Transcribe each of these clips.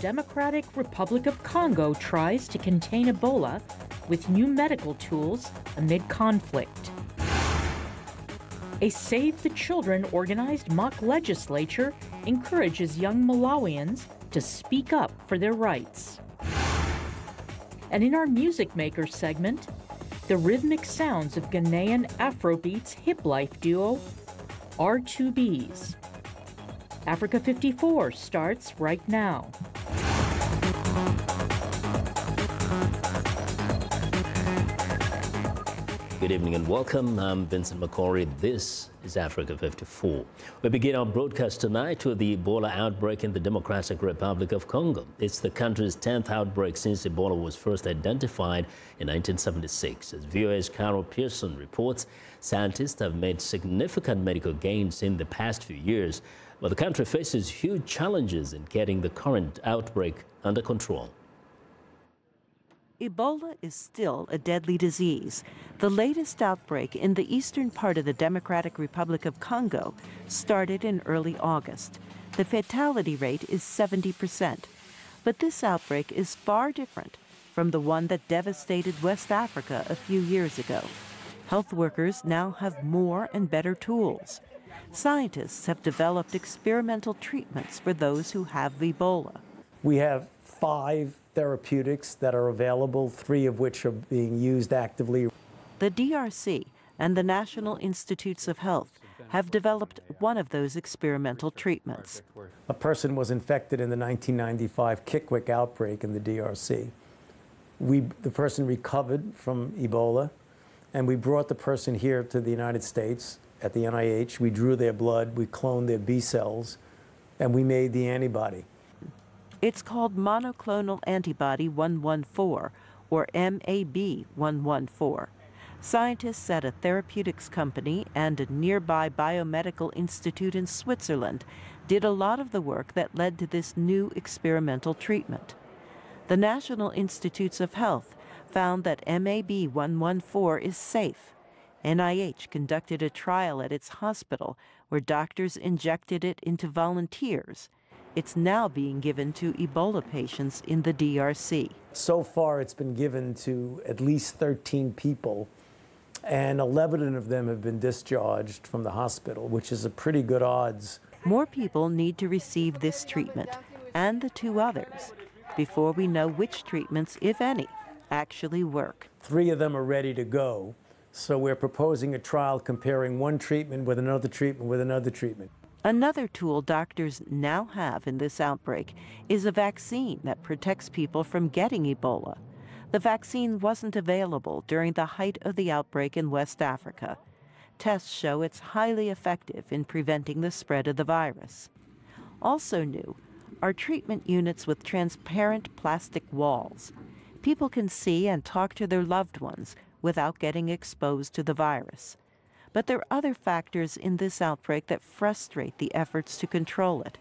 Democratic Republic of Congo tries to contain Ebola with new medical tools amid conflict. A Save the Children organized mock legislature encourages young Malawians to speak up for their rights. And in our Music Maker segment, the rhythmic sounds of Ghanaian Afrobeats hip life duo R2Bs. Africa 54 starts right now. Good evening and welcome. I'm Vincent McCory. This is Africa 54. We begin our broadcast tonight with the Ebola outbreak in the Democratic Republic of Congo. It's the country's 10th outbreak since Ebola was first identified in 1976. As VOA's Carol Pearson reports, scientists have made significant medical gains in the past few years, but the country faces huge challenges in getting the current outbreak under control. Ebola is still a deadly disease. The latest outbreak in the eastern part of the Democratic Republic of Congo started in early August. The fatality rate is 70%. But this outbreak is far different from the one that devastated West Africa a few years ago. Health workers now have more and better tools. Scientists have developed experimental treatments for those who have Ebola. We have 5 therapeutics that are available, 3 of which are being used actively. The DRC and the National Institutes of Health have developed one of those experimental treatments. A person was infected in the 1995 Kikwik outbreak in the DRC. The person recovered from Ebola, and we brought the person here to the United States at the NIH. We drew their blood, we cloned their B cells, and we made the antibody. It's called monoclonal antibody 114, or MAB114. Scientists at a therapeutics company and a nearby biomedical institute in Switzerland did a lot of the work that led to this new experimental treatment. The National Institutes of Health found that MAB114 is safe. NIH conducted a trial at its hospital where doctors injected it into volunteers. It's now being given to Ebola patients in the DRC. So far, it's been given to at least 13 people, and 11 of them have been discharged from the hospital, which is a pretty good odds. More people need to receive this treatment, and the 2 others, before we know which treatments, if any, actually work. 3 of them are ready to go, so we're proposing a trial comparing one treatment with another treatment with another treatment. Another tool doctors now have in this outbreak is a vaccine that protects people from getting Ebola. The vaccine wasn't available during the height of the outbreak in West Africa. Tests show it's highly effective in preventing the spread of the virus. Also new are treatment units with transparent plastic walls. People can see and talk to their loved ones without getting exposed to the virus. But there are other factors in this outbreak that frustrate the efforts to control it.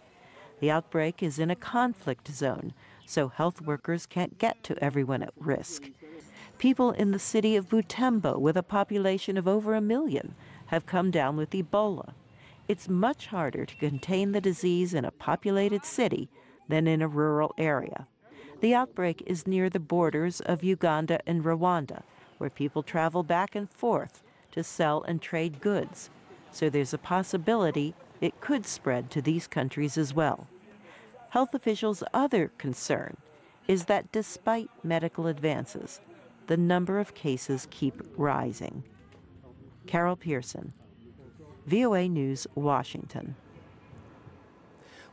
The outbreak is in a conflict zone, so health workers can't get to everyone at risk. People in the city of Butembo, with a population of over 1 million, have come down with Ebola. It's much harder to contain the disease in a populated city than in a rural area. The outbreak is near the borders of Uganda and Rwanda, where people travel back and forth to sell and trade goods, so there's a possibility it could spread to these countries as well. Health officials' other concern is that despite medical advances, the number of cases keep rising. Carol Pearson, VOA News, Washington.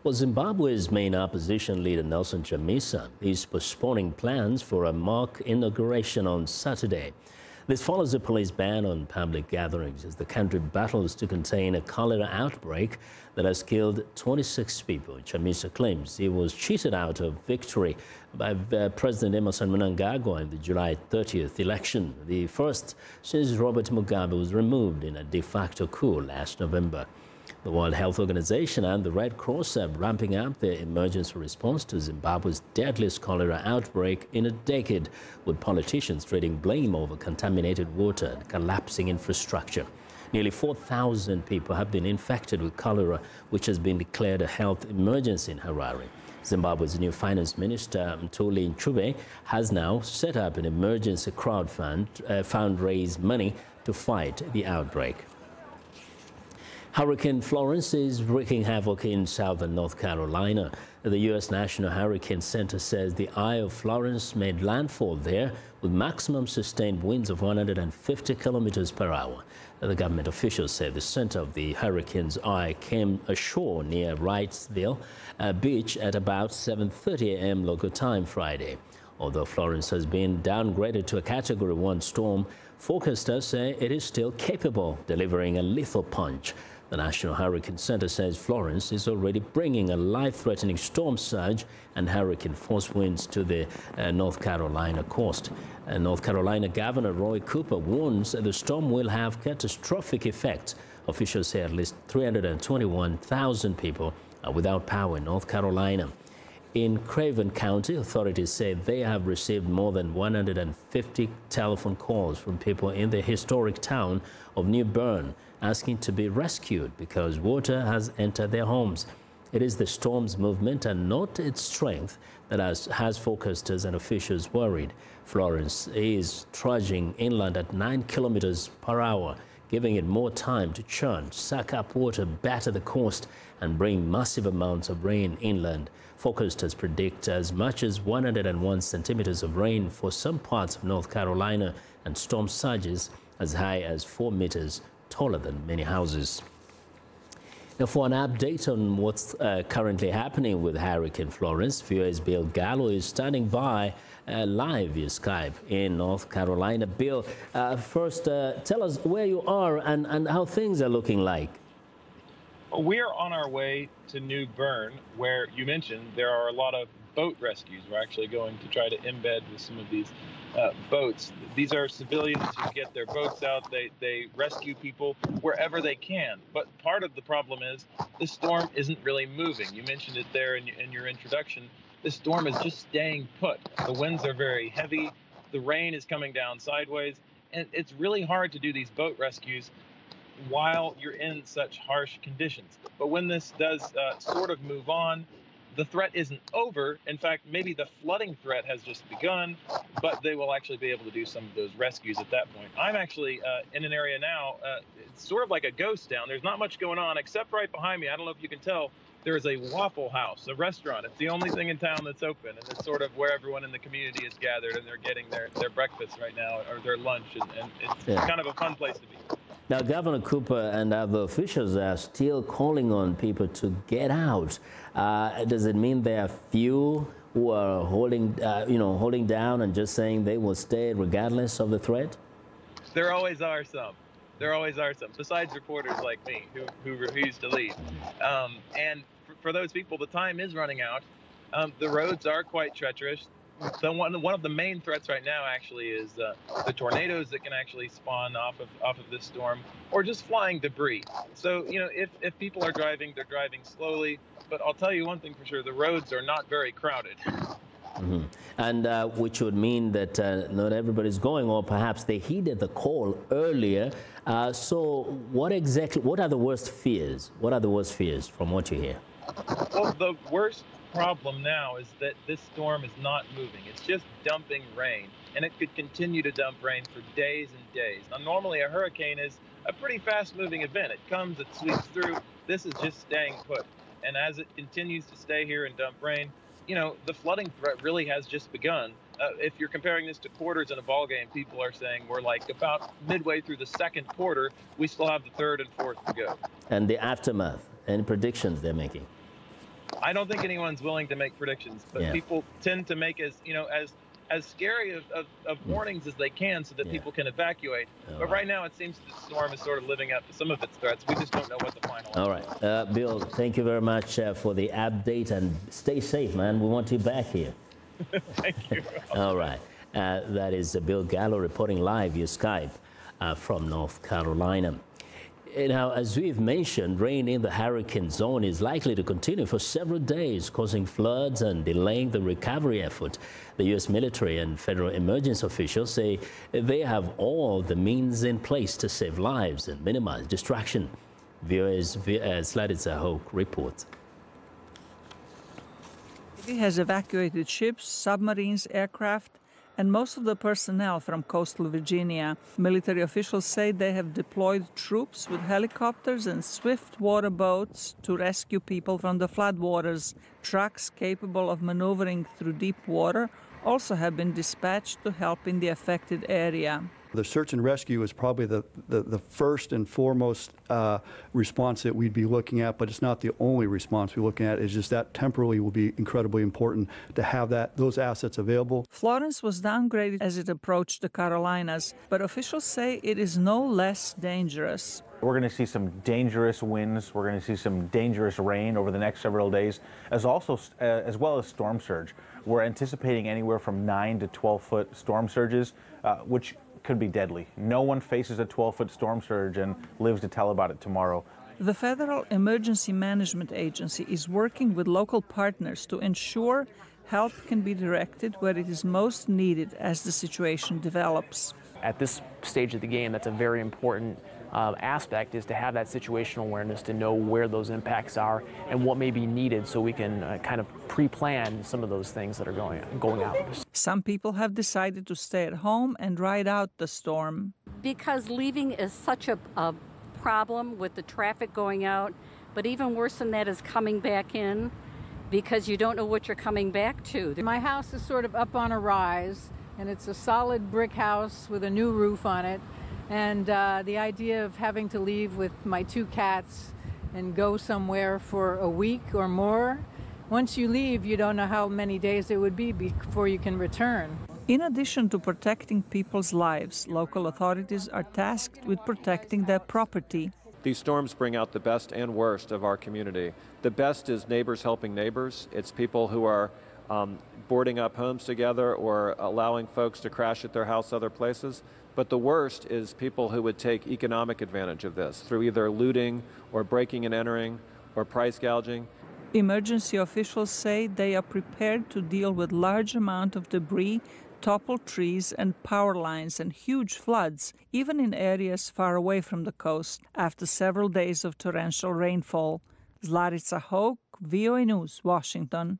Well, Zimbabwe's main opposition leader, Nelson Chamisa, is postponing plans for a mock inauguration on Saturday. This follows a police ban on public gatherings as the country battles to contain a cholera outbreak that has killed 26 people. Chamisa claims he was cheated out of victory by President Emmerson Mnangagwa in the July 30th election, the first since Robert Mugabe was removed in a de facto coup last November. The World Health Organization and the Red Cross are ramping up their emergency response to Zimbabwe's deadliest cholera outbreak in a decade, with politicians trading blame over contaminated water and collapsing infrastructure. Nearly 4,000 people have been infected with cholera, which has been declared a health emergency in Harare. Zimbabwe's new finance minister, Mthuli Ncube, has now set up an emergency fundraise money to fight the outbreak. Hurricane Florence is wreaking havoc in southern North Carolina. The U.S. National Hurricane Center says the eye of Florence made landfall there with maximum sustained winds of 150 kilometers per hour. The government officials say the center of the hurricane's eye came ashore near Wrightsville Beach at about 7:30 a.m. local time Friday. Although Florence has been downgraded to a Category 1 storm, forecasters say it is still capable of delivering a lethal punch. The National Hurricane Center says Florence is already bringing a life-threatening storm surge and hurricane-force winds to the North Carolina coast. North Carolina Governor Roy Cooper warns the storm will have catastrophic effects. Officials say at least 321,000 people are without power in North Carolina. In Craven County, authorities say they have received more than 150 telephone calls from people in the historic town of New Bern asking to be rescued because water has entered their homes. It is the storm's movement and not its strength that has forecasters and officials worried. Florence is trudging inland at 9 kilometers per hour, giving it more time to churn, suck up water, batter the coast, and bring massive amounts of rain inland. Forecasters predict as much as 101 centimeters of rain for some parts of North Carolina and storm surges as high as 4 meters, taller than many houses. Now, for an update on what's currently happening with Hurricane Florence, VOA's Bill Gallo is standing by live via Skype in North Carolina. Bill, first tell us where you are and how things are looking like. We're on our way to New Bern, where you mentioned there are a lot of boat rescues. We're actually going to try to embed with some of these boats. These are civilians who get their boats out. They rescue people wherever they can. But part of the problem is the storm isn't really moving. You mentioned it there in your introduction. The storm is just staying put. The winds are very heavy. The rain is coming down sideways. And it's really hard to do these boat rescues while you're in such harsh conditions. But when this does sort of move on, the threat isn't over. In fact, maybe the flooding threat has just begun, but they will actually be able to do some of those rescues at that point. I'm actually in an area now, it's sort of like a ghost town. There's not much going on, except right behind me. I don't know if you can tell, there is a Waffle House, a restaurant. It's the only thing in town that's open, and it's sort of where everyone in the community is gathered, and they're getting their breakfast right now, or their lunch, and it's kind of a fun place to be. Now, Governor Cooper and other officials are still calling on people to get out. Does it mean there are few who are holding down and just saying they will stay regardless of the threat? There always are some. There always are some, besides reporters like me who refuse to leave. And for those people, the time is running out. The roads are quite treacherous. One of the main threats right now actually is the tornadoes that can actually spawn off of this storm, or just flying debris. So, if people are driving, they're driving slowly. But I'll tell you one thing for sure, the roads are not very crowded. Mm-hmm. And which would mean that not everybody's going, or perhaps they heeded the call earlier. So what are the worst fears? What are the worst fears from what you hear? Well, the worst problem now is that this storm is not moving. It's just dumping rain, and it could continue to dump rain for days and days. Now, normally a hurricane is a pretty fast-moving event. It comes, it sweeps through. This is just staying put. And as it continues to stay here and dump rain, the flooding threat really has just begun. If you're comparing this to quarters in a ball game, people are saying we're like about midway through the second quarter. We still have the third and fourth to go. And the aftermath, any predictions they're making? I don't think anyone's willing to make predictions, but people tend to make as scary of warnings as they can so that people can evacuate. But right now, it seems the storm is sort of living up to some of its threats. We just don't know what the final is. All right. Bill, thank you very much for the update, and stay safe, man. We want you back here. Thank you. All right. That is Bill Gallo reporting live via Skype from North Carolina. Now, as we've mentioned, rain in the hurricane zone is likely to continue for several days, causing floods and delaying the recovery effort. The U.S. military and federal emergency officials say they have all the means in place to save lives and minimize destruction. VOA's Sladica Hoke reports. It has evacuated ships, submarines, aircraft, and most of the personnel from coastal Virginia. Military officials say they have deployed troops with helicopters and swift water boats to rescue people from the floodwaters. Trucks capable of maneuvering through deep water also have been dispatched to help in the affected area. The search and rescue is probably the first and foremost response that we'd be looking at, but it's not the only response we're looking at. It's just that temporarily will be incredibly important to have those assets available. Florence was downgraded as it approached the Carolinas, but officials say it is no less dangerous. We're going to see some dangerous winds. We're going to see some dangerous rain over the next several days, as well as storm surge. We're anticipating anywhere from 9 to 12-foot storm surges, which could be deadly. No one faces a 12-foot storm surge and lives to tell about it tomorrow. The Federal Emergency Management Agency is working with local partners to ensure help can be directed where it is most needed as the situation develops. At this stage of the game, that's a very important aspect, is to have that situational awareness, to know where those impacts are and what may be needed so we can kind of pre-plan some of those things that are going out. Some people have decided to stay at home and ride out the storm. Because leaving is such a problem with the traffic going out, but even worse than that is coming back in because you don't know what you're coming back to. My house is sort of up on a rise, and it's a solid brick house with a new roof on it. And the idea of having to leave with my 2 cats and go somewhere for a week or more, once you leave, you don't know how many days it would be before you can return. In addition to protecting people's lives, local authorities are tasked with protecting their property. These storms bring out the best and worst of our community. The best is neighbors helping neighbors. It's people who are boarding up homes together or allowing folks to crash at their house other places. But the worst is people who would take economic advantage of this through either looting or breaking and entering or price gouging. Emergency officials say they are prepared to deal with large amount of debris, toppled trees and power lines and huge floods, even in areas far away from the coast, after several days of torrential rainfall. Zlarica Hoke, VOA News, Washington.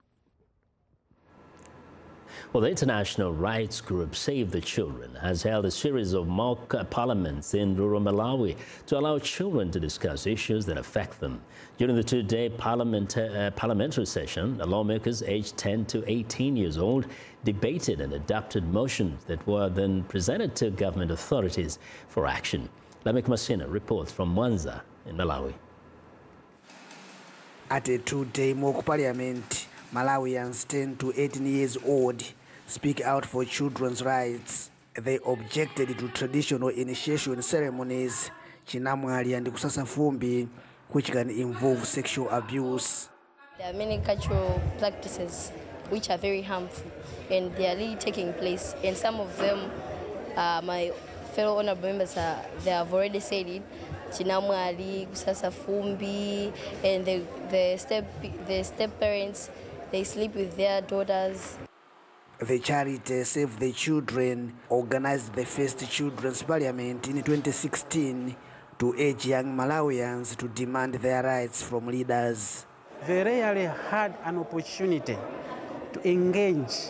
Well, the international rights group Save the Children has held a series of mock parliaments in rural Malawi to allow children to discuss issues that affect them. During the 2-day parliamentary session, the lawmakers aged 10 to 18 years old debated and adopted motions that were then presented to government authorities for action. Lamek Masina reports from Mwanza in Malawi. At a 2-day mock parliament, Malawians 10 to 18 years old speak out for children's rights. They objected to traditional initiation ceremonies, chinamwali and kusasafumbi, which can involve sexual abuse. There are many cultural practices which are very harmful, and they are really taking place. And some of them, my fellow honorable members, they have already said it. Chinamwali, kusasafumbi, and the step parents, they sleep with their daughters. The charity Save the Children organized the first Children's Parliament in 2016 to urge young Malawians to demand their rights from leaders. They rarely had an opportunity to engage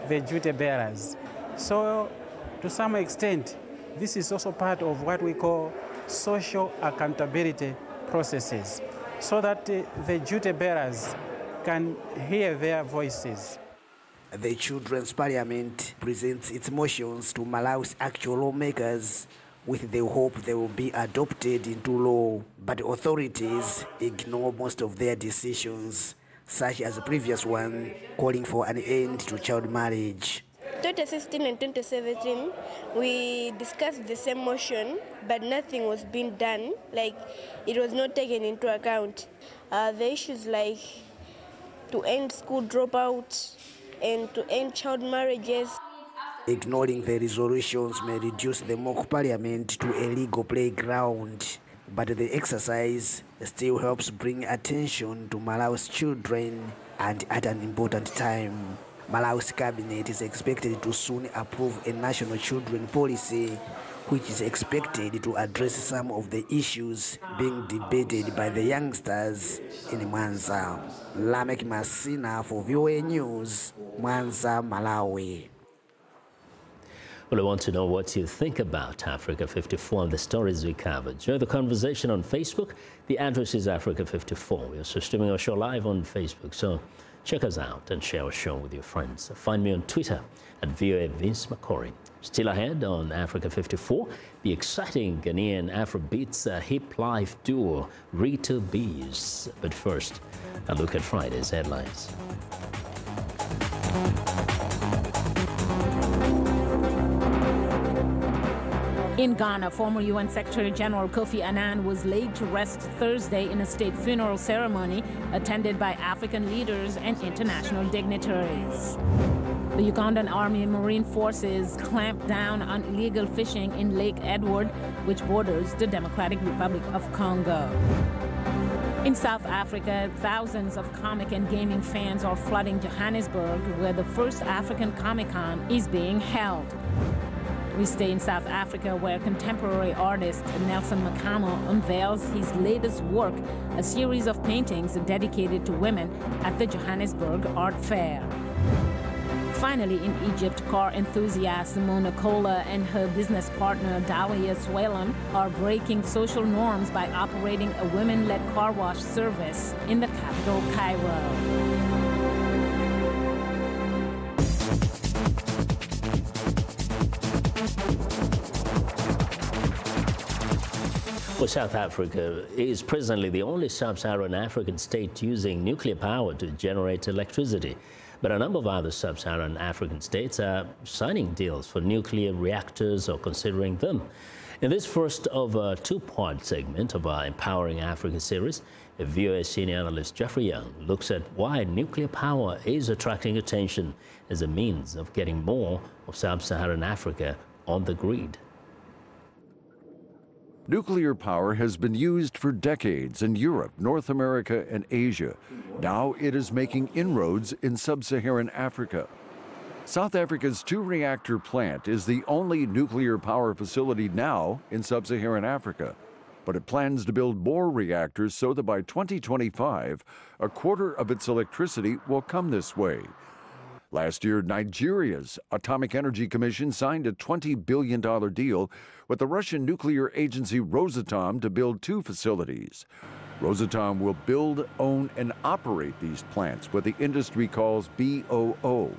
the duty bearers. So, to some extent, this is also part of what we call social accountability processes, so that the duty bearers can hear their voices. The Children's Parliament presents its motions to Malawi's actual lawmakers with the hope they will be adopted into law, but authorities ignore most of their decisions, such as the previous one calling for an end to child marriage. 2016 and 2017, we discussed the same motion, but nothing was being done, like it was not taken into account. The issues like to end school dropouts and to end child marriages. Ignoring the resolutions may reduce the mock parliament to a legal playground, but the exercise still helps bring attention to Malawi's children, and at an important time. Malawi's cabinet is expected to soon approve a national children policy, which is expected to address some of the issues being debated by the youngsters in Mwanza. Lamek Masina for VOA News, Mwanza, Malawi. Well, I want to know what you think about Africa 54 and the stories we covered. Join the conversation on Facebook. The address is Africa 54. We're also streaming our show live on Facebook, so check us out and share our show with your friends. Find me on Twitter at VOA Vince McCory. Still ahead on Africa 54, the exciting Ghanaian Afrobeats hip life duo Rita Bees. But first, a look at Friday's headlines. In Ghana, former UN Secretary General Kofi Annan was laid to rest Thursday in a state funeral ceremony attended by African leaders and international dignitaries. The Ugandan Army and Marine Forces clamped down on illegal fishing in Lake Edward, which borders the Democratic Republic of Congo. In South Africa, thousands of comic and gaming fans are flooding Johannesburg, where the first African Comic-Con is being held. We stay in South Africa, where contemporary artist Nelson Makamo unveils his latest work, a series of paintings dedicated to women at the Johannesburg Art Fair. Finally, in Egypt, car enthusiast Mona Kola and her business partner Dawiya Swalem are breaking social norms by operating a women-led car wash service in the capital, Cairo. Well, South Africa is presently the only sub-Saharan African state using nuclear power to generate electricity. But a number of other sub-Saharan African states are signing deals for nuclear reactors or considering them. In this first of a two-part segment of our Empowering Africa series, VOA senior analyst Jeffrey Young looks at why nuclear power is attracting attention as a means of getting more of sub-Saharan Africa on the grid. Nuclear power has been used for decades in Europe, North America, and Asia. Now it is making inroads in sub-Saharan Africa. South Africa's two-reactor plant is the only nuclear power facility now in sub-Saharan Africa. But it plans to build more reactors so that by 2025, a quarter of its electricity will come this way. Last year, Nigeria's Atomic Energy Commission signed a $20 billion deal with the Russian nuclear agency Rosatom to build two facilities. Rosatom will build, own, and operate these plants, what the industry calls BOO.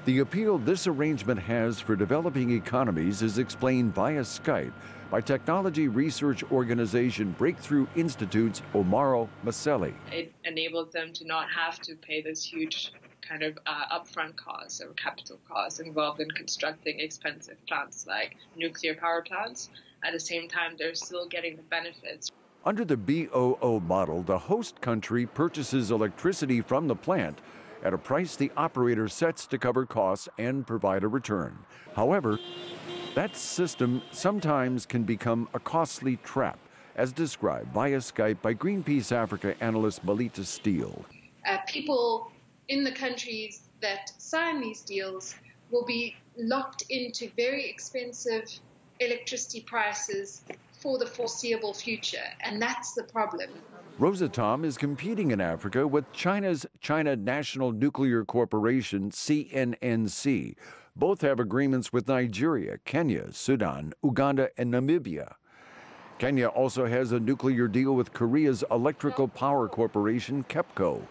The appeal this arrangement has for developing economies is explained via Skype by technology research organization Breakthrough Institute's Omaro Maseli. It enables them to not have to pay this huge kind of upfront costs or capital costs involved in constructing expensive plants like nuclear power plants. At the same time, they're still getting the benefits. Under the BOO model, the host country purchases electricity from the plant at a price the operator sets to cover costs and provide a return. However, that system sometimes can become a costly trap, as described via Skype by Greenpeace Africa analyst Melita Steele. People in the countries that sign these deals will be locked into very expensive electricity prices for the foreseeable future, and that's the problem. Rosatom is competing in Africa with China's China National Nuclear Corporation, CNNC. Both have agreements with Nigeria, Kenya, Sudan, Uganda, and Namibia. Kenya also has a nuclear deal with Korea's Electrical Power Corporation, KEPCO.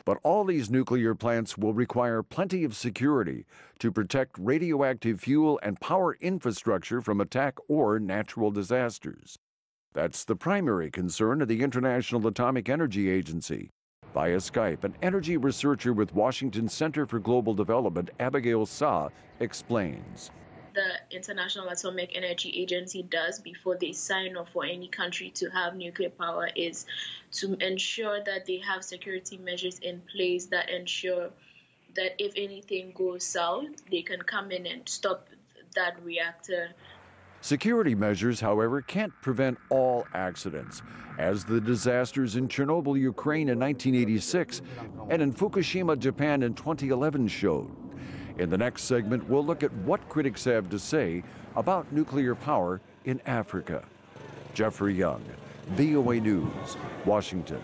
But all these nuclear plants will require plenty of security to protect radioactive fuel and power infrastructure from attack or natural disasters. That's the primary concern of the International Atomic Energy Agency. Via Skype, an energy researcher with Washington Center for Global Development, Abigail Sa, explains. The International Atomic Energy Agency does before they sign off for any country to have nuclear power is to ensure that they have security measures in place that ensure that if anything goes south, they can come in and stop that reactor. Security measures, however, can't prevent all accidents, as the disasters in Chernobyl, Ukraine in 1986 and in Fukushima, Japan in 2011 showed. In the next segment, we'll look at what critics have to say about nuclear power in Africa. Jeffrey Young, VOA News, Washington.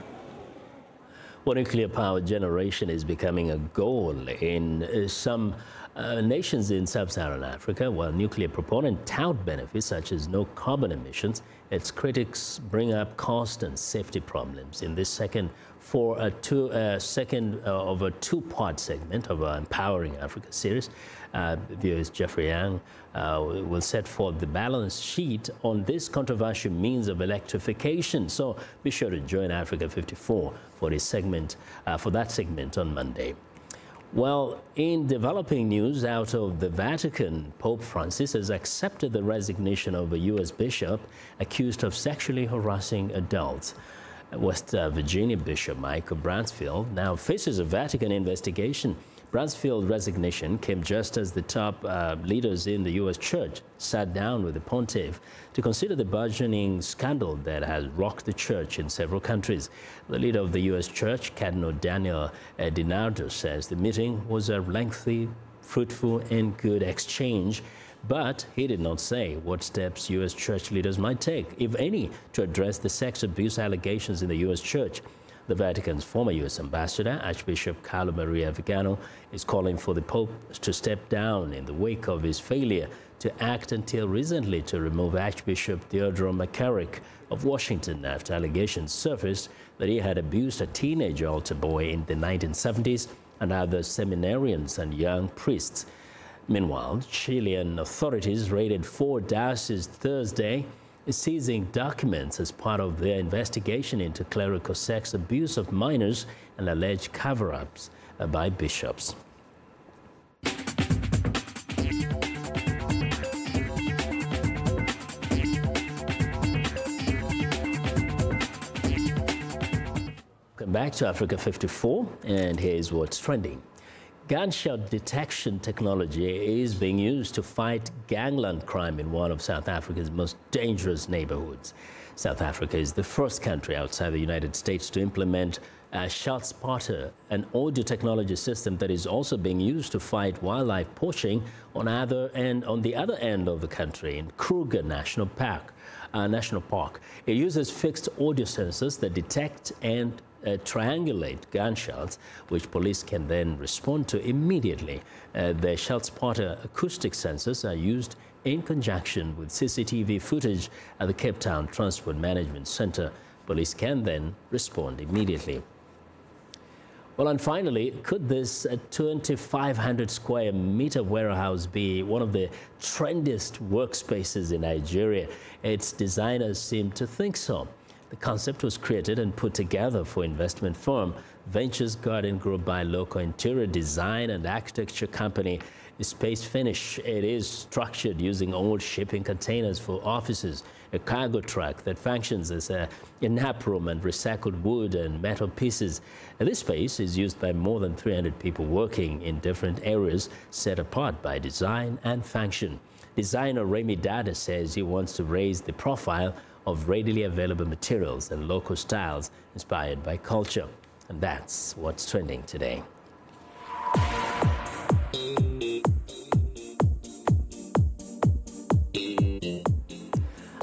Well, nuclear power generation is becoming a goal in some nations in sub-Saharan Africa. While nuclear proponents tout benefits such as no carbon emissions, its critics bring up cost and safety problems. In this second of a two-part segment of our Empowering Africa series, viewers Jeffrey Young will set forth the balance sheet on this controversial means of electrification. So be sure to join Africa 54 for this segment, for that segment on Monday. Well, in developing news out of the Vatican, Pope Francis has accepted the resignation of a U.S. bishop accused of sexually harassing adults. West Virginia Bishop Michael Bransfield now faces a Vatican investigation. Bransfield's resignation came just as the top leaders in the U.S. Church sat down with the pontiff to consider the burgeoning scandal that has rocked the church in several countries. The leader of the U.S. Church, Cardinal Daniel DiNardo, says the meeting was a lengthy, fruitful, and good exchange, but he did not say what steps U.S. church leaders might take, if any, to address the sex abuse allegations in the U.S. Church. The Vatican's former U.S. ambassador, Archbishop Carlo Maria Vigano, is calling for the Pope to step down in the wake of his failure to act until recently to remove Archbishop Theodore McCarrick of Washington after allegations surfaced that he had abused a teenage altar boy in the 1970s and other seminarians and young priests. Meanwhile, Chilean authorities raided 4 dioceses Thursday, seizing documents as part of their investigation into clerical sex abuse of minors and alleged cover-ups by bishops. Welcome back to Africa 54, and here's what's trending. Gunshot detection technology is being used to fight gangland crime in one of South Africa's most dangerous neighborhoods. South Africa is the first country outside the United States to implement a ShotSpotter, an audio technology system that is also being used to fight wildlife poaching on the other end of the country in Kruger National Park. It uses fixed audio sensors that detect and triangulate gunshots, which police can then respond to immediately. The ShotSpotter acoustic sensors are used in conjunction with CCTV footage at the Cape Town Transport Management Center. Police can then respond immediately. Well, and finally, could this 2,500 square meter warehouse be one of the trendiest workspaces in Nigeria? Its designers seem to think so. The concept was created and put together for investment firm Ventures Garden Group by local interior design and architecture company Space Finish. It is structured using old shipping containers for offices, a cargo truck that functions as a nap room, and recycled wood and metal pieces. And this space is used by more than 300 people working in different areas set apart by design and function. Designer Remy Dada says he wants to raise the profile of readily available materials and local styles inspired by culture. And that's what's trending today.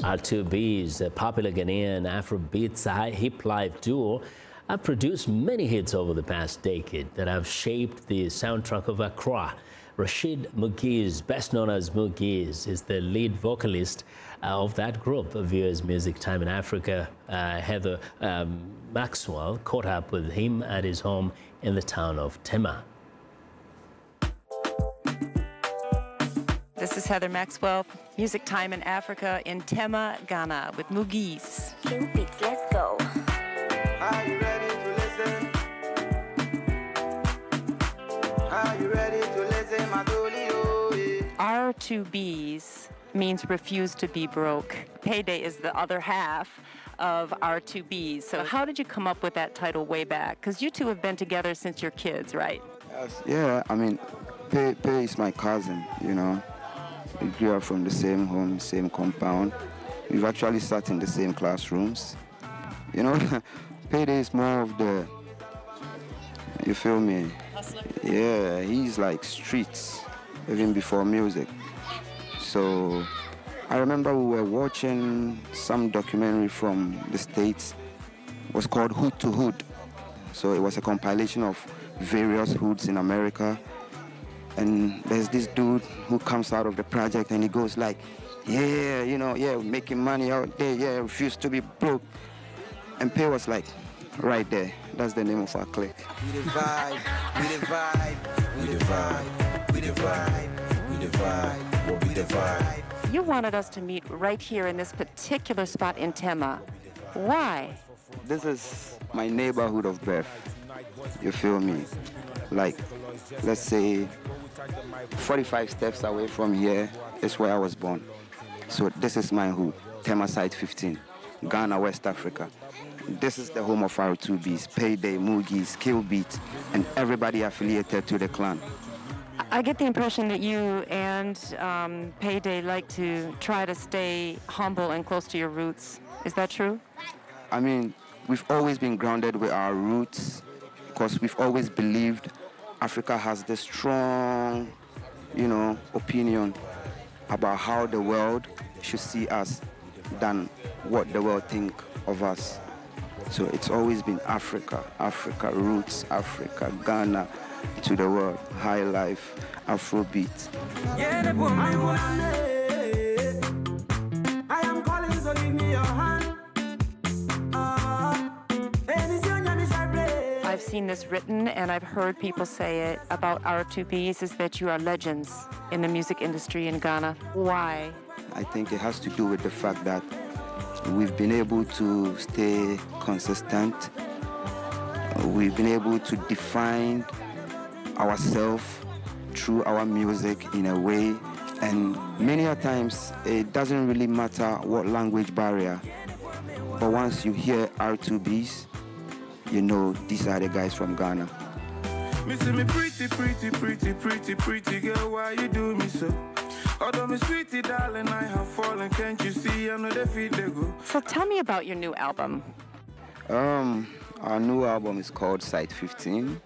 R2B's a popular Ghanaian Afrobeats hip-life duo have produced many hits over the past decade that have shaped the soundtrack of Accra. Rashid Mugiz, best known as Mugiz, is the lead vocalist of that group. Viewers Music Time in Africa, Heather Maxwell caught up with him at his home in the town of Tema. This is Heather Maxwell, Music Time in Africa in Tema, Ghana with Mugiz. Let's go. Are you ready to listen? Are you ready to listen, Madolio? R2Bs means refuse to be broke. Payday is the other half of R2Bs. So how did you come up with that title way back? Because you two have been together since you're kids, right? Yeah, I mean, Pay is my cousin, you know. We grew up from the same home, same compound. We've actually sat in the same classrooms. You know, Payday is more of the, you feel me, Yeah, he's like streets, even before music. So I remember we were watching some documentary from the States. It was called Hood to Hood. So it was a compilation of various hoods in America. And there's this dude who comes out of the project and he goes like, yeah, you know, yeah, making money out there, yeah, refuse to be broke. And Pay was like, right there, that's the name of our clique. We divide, we divide, we divide, we divide, we divide, what we divide. You wanted us to meet right here in this particular spot in Tema. Why? This is my neighborhood of birth, you feel me? Like, let's say 45 steps away from here is where I was born. So this is my hood, Tema Site 15, Ghana, West Africa. This is the home of R2Bs, Payday, Moogies, Killbeat, and everybody affiliated to the clan. I get the impression that you and Payday like to try to stay humble and close to your roots. Is that true? I mean, we've always been grounded with our roots because we've always believed Africa has this strong, you know, opinion about how the world should see us than what the world think of us. So it's always been Africa, Africa roots, Africa, Ghana, to the world, high life, Afrobeat. I am calling, so give me your hand. I've seen this written and I've heard people say it about R2Bs is that you are legends in the music industry in Ghana. Why? I think it has to do with the fact that we've been able to stay consistent. We've been able to define ourselves through our music in a way, and many a times it doesn't really matter what language barrier, but once you hear R2Bs, you know these are the guys from Ghana. Me see me pretty, pretty, pretty, pretty, pretty girl, why you do me so? Although me sweetie darling, I have fallen, can't you see I know the feet they go. So tell me about your new album. Our new album is called Site 15.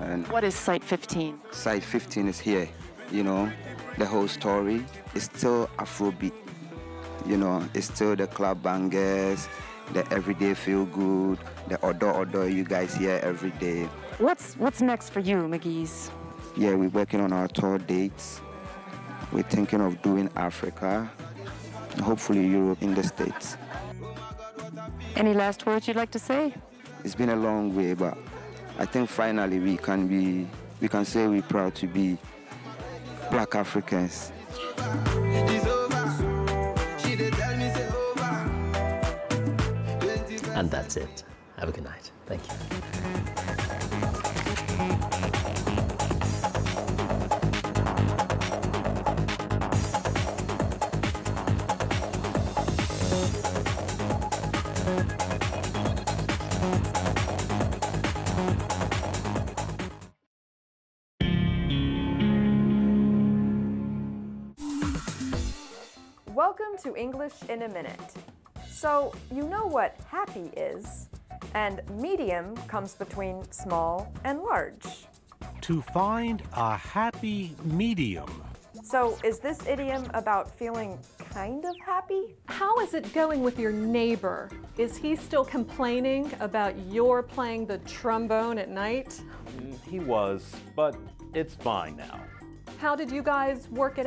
And what is Site 15? Site 15 is here, you know, the whole story is still Afrobeat, you know, it's still the club bangers, the everyday feel good, the odo you guys hear every day. What's next for you, McGee's? Yeah, we're working on our tour dates. We're thinking of doing Africa, hopefully Europe, in the States. Any last words you'd like to say? It's been a long way, but I think finally we can say we're proud to be Black Africans. And that's it. Have a good night. Thank you. Welcome to English in a Minute. So, you know what happy is, and medium comes between small and large. To find a happy medium. So, is this idiom about feeling kind of happy? How is it going with your neighbor? Is he still complaining about your playing the trombone at night? He was, but it's fine now. How did you guys work it out?